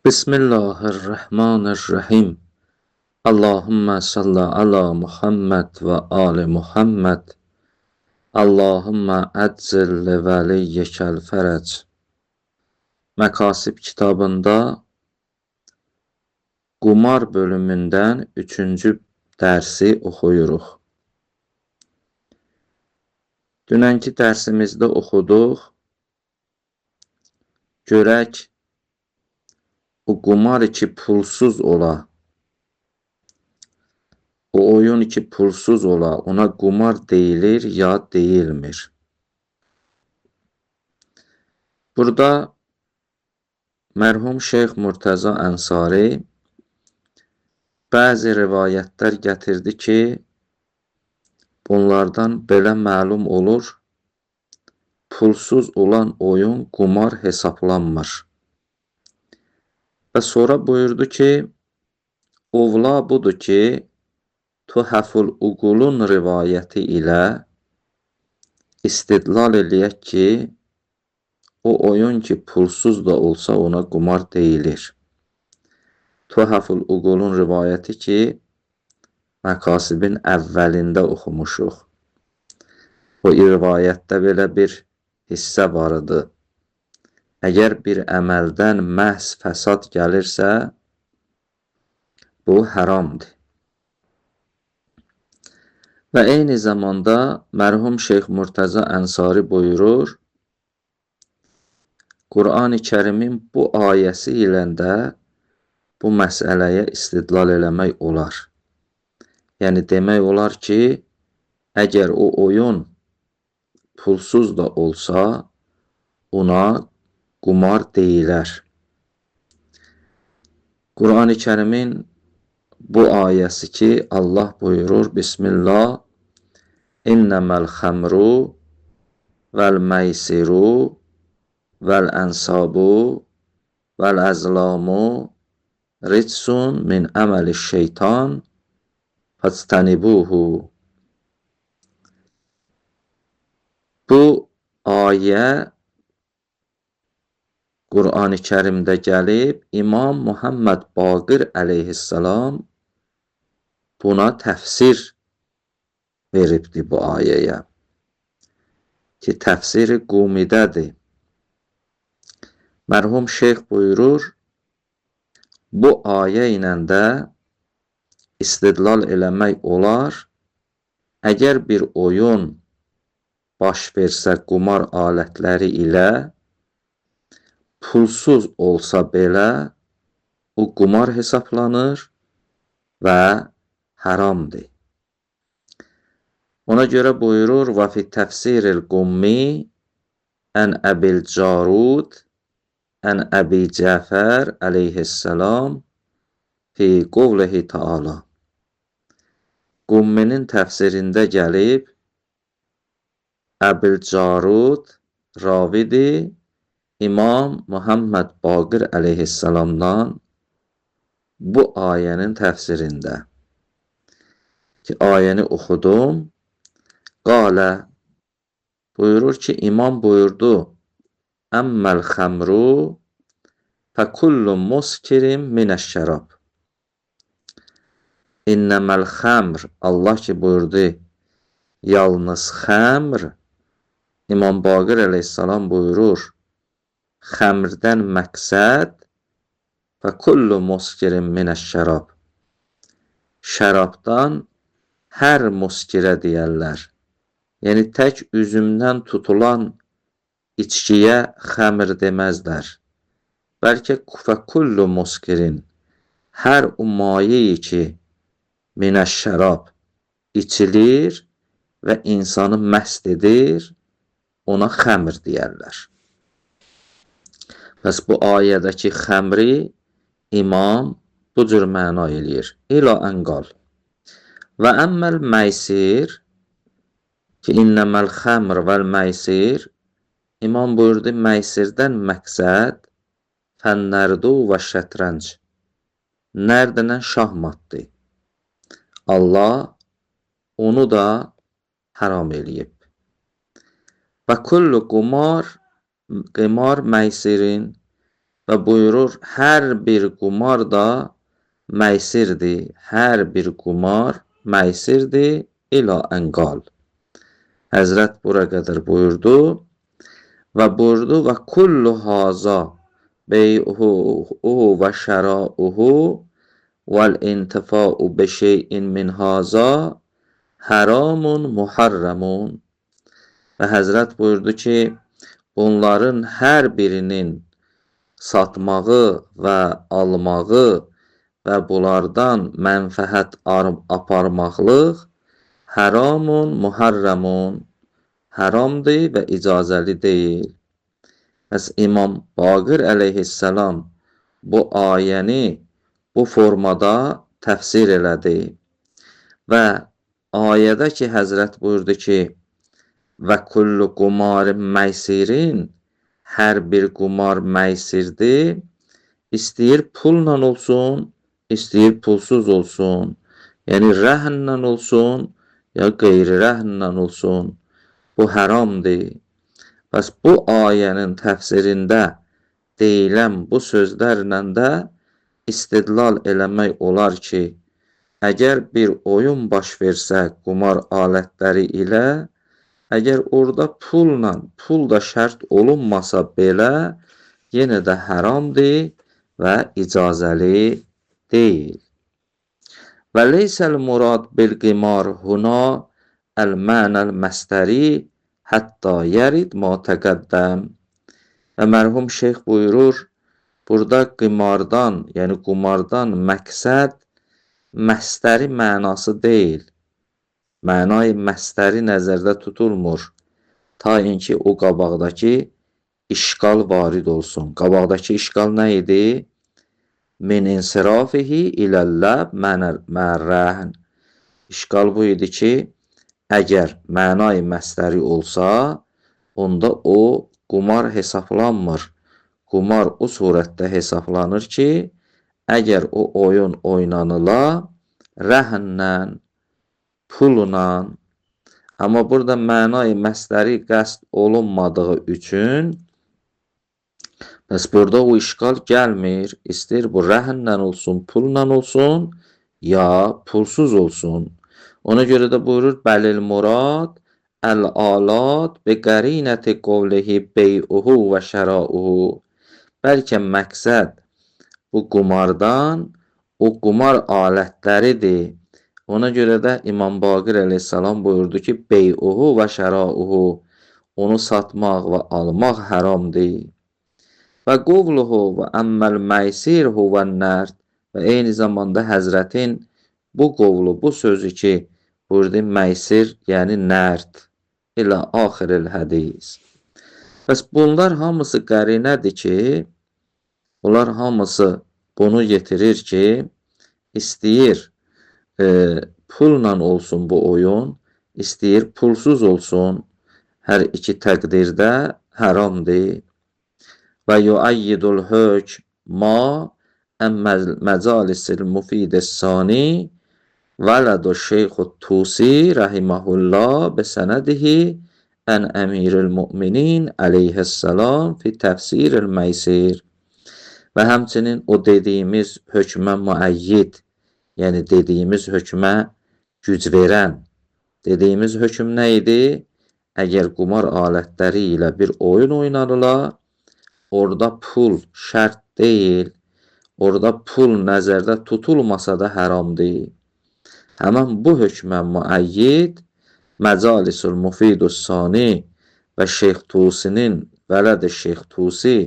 Bismillahirrahmanirrahim. Allahümme salli ala Muhammed ve ali Muhammed. Allahümme əccil li vəliyyəkəl fərəc. Məkasib kitabında qumar bölümündən 3-cü dərsi oxuyuruq. Dünənki dərsimizdə oxuduq. Görək, o qumar ki pulsuz ola, o oyun ki pulsuz ola, ona qumar deyilir ya deyilmir? Burada mərhum Şeyx Murtəza Ənsari bəzi rivayətlər gətirdi ki, bunlardan belə məlum olur, pulsuz olan oyun qumar hesablanmır. Və sonra buyurdu ki, ovla budur ki, Tuhaful Uqulun rivayəti ilə istidlal eləyək ki, o oyun ki pulsuz da olsa ona qumar deyilir. Tuhaful Uqulun rivayəti ki, Məkasibin əvvəlində oxumuşuq. O rivayətdə belə bir hissə var idi. Əgər bir əməldən məhz fəsad gəlirsə, bu haramdır. Və eyni zamanda mərhum Şeyx Murtəza Ənsari buyurur, Qur'an-ı Kərimin bu ayəsi ilə də bu məsələyə istidlal eləmək olar. Yəni demək olar ki, əgər o oyun pulsuz da olsa, ona qumar deyilər. Qur'an-ı Kərimin bu ayəsi ki, Allah buyurur, Bismillah, İnnəməl xəmru vəl-məysiru vəl-ənsabu vəl-əzlamu ritsun min əməli-şeytan fəstənibuhu. Bu ayə Qur'an-ı Kərimdə gəlib, İmam Muhammed Baqir əleyhissalam buna təfsir veribdi bu ayəyə. Ki, təfsiri Qumidədir. Mərhum Şeyx buyurur, bu ayə ilə də istidlal eləmək olar, əgər bir oyun baş versə qumar alətləri ilə, pulsuz olsa belə, o qumar hesablanır və haramdır. Ona görə buyurur, və fi təfsiril qummi ən Əbil Carud ən Əbi Cəfər əleyhissalam fi qovlihi taala. Qumminin təfsirində gəlib, Əbil Carud ravidir, İmam Muhammed Baqir əleyhissalamdan bu ayənin təfsirində. Ki, ayəni oxudum, qalə buyurur ki, İmam buyurdu, Əmməl xəmru fəkullu muskirin minəşşərab. İnnəməl xəmr, Allah ki buyurdu, yalnız xəmr, İmam Baqir əleyhissalam buyurur, xəmrdən məqsəd fəkullu muskirin minəşşərab. Şərabdan hər muskirə deyərlər. Yəni, tək üzümdən tutulan içkiyə xəmr deməzlər. Bəlkə fəkullu muskirin, hər o mayeyi ki, minəşşərab içilir və insanı məst edir, ona xəmr deyərlər. Bəs bu ayədəki xəmri İmam bu cür məna eləyir. İlə ənqal. Və əmməl məysir ki, innəməl xəmr vəl-məysir, İmam buyurdu, məysirdən məqsəd fənnərdu və şətrənc. Nərdənən şahmatdır. Allah onu da haram eləyib. Və kullu qimar məysirin və buyurur, hər bir qumar da məysirdir. Hər bir qumar məysirdir ilə ənqal. Həzrət bura qədər buyurdu və buyurdu və kullu haza bey'uhu və şərauhu vəl intifa'u bi şey'in min haza haramun muharramun. Və Həzrət buyurdu ki, bunların hər birinin satmağı və almağı və bunlardan mənfəət aparmaqlıq haramun muharramun, haramdır və icazəli deyil. Bəs İmam Baqir əleyhissalam bu ayəni bu formada təfsir elədi və ayədə ki, Həzrət buyurdu ki, və kullu qumarin məysirin, hər bir qumar məysirdir, istəyir pulla olsun, istəyir pulsuz olsun, yəni rəhnlə olsun, ya qeyri-rəhnlə olsun, bu haramdır. Bəs bu ayənin təfsirində deyilən bu sözlərlə də istidlal eləmək olar ki, əgər bir oyun baş versə qumar alətləri ilə, əgər orada pul da şərt olunmasa belə, yenə də haramdır və icazəli deyil. Və leysəl murad bil qimar huna əl-mənəl məstəri hətta yərid ma təqəddəm. Və mərhum şeyx buyurur, burada qimardan, yəni qumardan məqsəd məstəri mənası deyil. Mənayı məstəri nəzərdə tutulmur. Ta inki o qabaqdakı işqal varid olsun. Qabaqdakı işqal nə idi? Min insirafihi iləlləb mərrəhn. İşqal bu idi ki, əgər mənayı məstəri olsa, onda o qumar hesablanmır. Qumar o surətdə hesablanır ki, əgər o oyun oynanıla, rəhnlə, pulla, amma burada mənayı məstəri qəsd olunmadığı üçün, bəs burada o işqal gəlmir. İstəyir bu rəhnlə olsun, pulla olsun, ya pulsuz olsun. Ona görə də buyurur, bəlil murad əl-alat bi qərinəti qovlihi bey'uhu və şərauhu. Bəlkə məqsəd bu qumardan o qumar alətləridir. Ona görə də İmam Baqir əleyhissalam buyurdu ki, bey'uhu və şərauhu, onu satmaq və almaq haramdır. Və qovluhu və əmməl məysir huvən nərd, və eyni zamanda Həzrətin bu qovlu, bu sözü ki, buyurdu məysir, yəni nərd, ilə axiril hədis. Bəs bunlar hamısı qərinədir ki, bunlar hamısı bunu getirir ki, istəyir pulla olsun bu oyun, istəyir pulsuz olsun, hər iki təqdirdə haramdır. Və yuayyidul hükm ma məcalisil mufidəs-sani vələdu şeyxut tusi rahiməhullah bəsənədihi ən əmiril müminin əleyhissalam fi təfsiril məysir. Və həmçinin o dediyimiz hökmə müəyyid, yəni dediyimiz hökmə güc verən, dediyimiz hökm nə idi? Əgər qumar alətləri ilə bir oyun oynanıla, orada pul şərt deyil, orada pul nəzərdə tutulmasa da haramdır. Həmən bu hökmə müəyyid Məcalisul Mufidus Sani və Şeyx Tusinin vələd Şeyx Tusi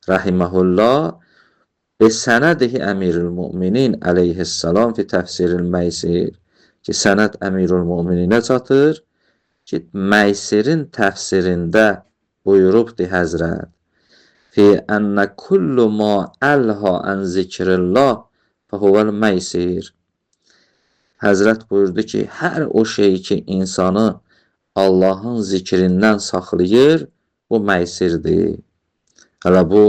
rahiməhullah Sənədihi əmirül müminin əleyhissalam fi təfsiril məysir, ki, sənəd əmirül mümininə çatır ki, məysirin təfsirində buyurubdi Həzrət fi ənə kullu ma əlha ən zikrillah fəhuvəl məysir. Həzrət buyurdu ki, hər o şey ki, insanı Allahın zikrindən saxlayır, bu məysirdir. Hələ bu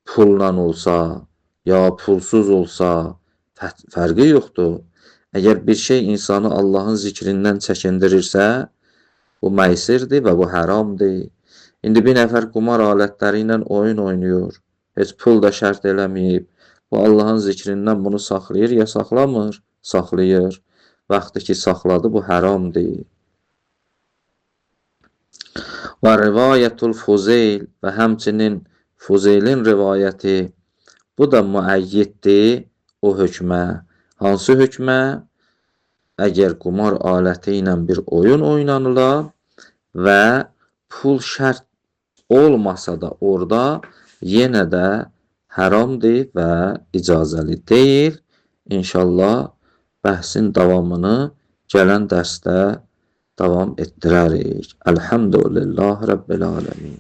pulla olsa, ya pulsuz olsa, fərqi yoxdur. Əgər bir şey insanı Allahın zikrindən çəkindirirsə, bu məysirdir və bu haramdır. İndi bir nəfər qumar alətləri ilə oyun oynayır. heç pul da şərt eləməyib. Bu Allahın zikrindən bunu saxlayır ya saxlamır? Saxlayır. Vaxtı ki saxladı bu haramdır. Və rivayətul Fuzeyl və həmçinin Fuzeylin rivayəti bu da müəyyiddir o hökmə. Hansı hökmə? Əgər qumar aləti ilə bir oyun oynanıla və pul şərt olmasa da orada yenə də haramdır və icazəli deyil. İnşallah bəhsin davamını gələn dərsdə davam etdirərik. Elhamdülillah Rabbil aləmin.